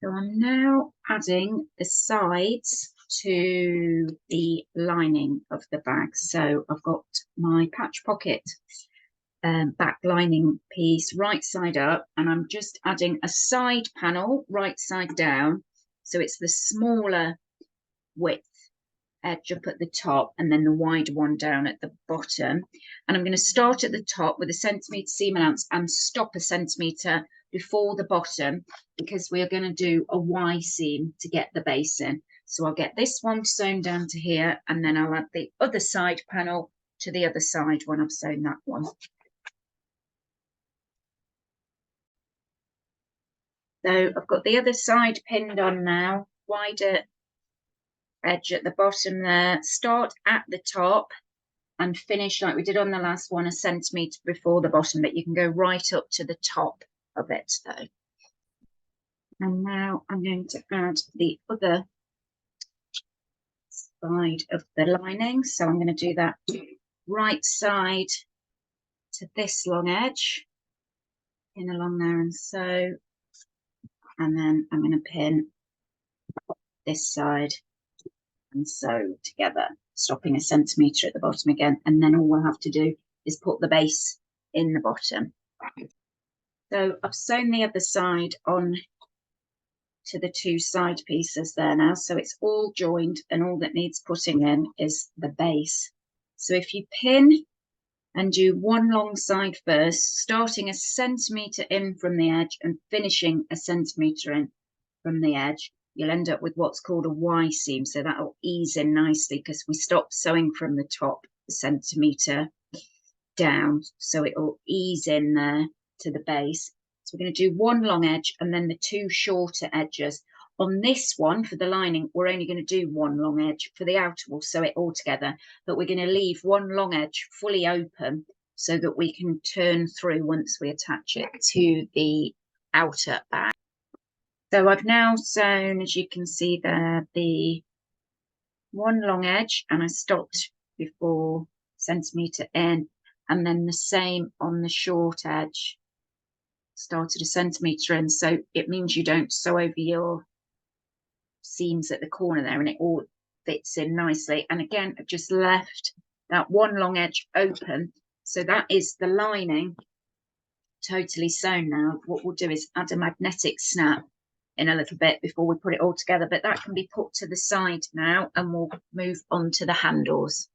So I'm now adding the sides to the lining of the bag. So I've got my patch pocket back lining piece right side up, and I'm just adding a side panel right side down. So it's the smaller width edge up at the top and then the wider one down at the bottom. And I'm going to start at the top with a centimetre seam allowance and stop a centimetre before the bottom, because we are going to do a Y seam to get the base in. So I'll get this one sewn down to here, and then I'll add the other side panel to the other side when I've sewn that one. So I've got the other side pinned on now, wider edge at the bottom there. Start at the top and finish like we did on the last one, a centimetre before the bottom, but you can go right up to the top of it though. And now I'm going to add the other side of the lining. So I'm going to do that right side to this long edge, pin along there and sew, and then I'm going to pin this side and sew together, stopping a centimetre at the bottom again, and then all we'll have to do is put the base in the bottom. So I've sewn the other side on to the two side pieces there now, so it's all joined, and all that needs putting in is the base. So if you pin and do one long side first, starting a centimetre in from the edge and finishing a centimetre in from the edge, you'll end up with what's called a Y seam. So that'll ease in nicely because we stop sewing from the top a centimetre down, so it'll ease in there to the base. So we're going to do one long edge and then the two shorter edges. On this one, for the lining, we're only going to do one long edge. For the outer, we'll sew it all together, but we're going to leave one long edge fully open so that we can turn through once we attach it to the outer bag. So I've now sewn, as you can see there, the one long edge, and I stopped before centimetre in, and then the same on the short edge, started a centimetre in. So it means you don't sew over your seams at the corner there, and it all fits in nicely. And again, I've just left that one long edge open, so that is the lining totally sewn now. What we'll do is add a magnetic snap in a little bit before we put it all together, but that can be put to the side now, and we'll move on to the handles.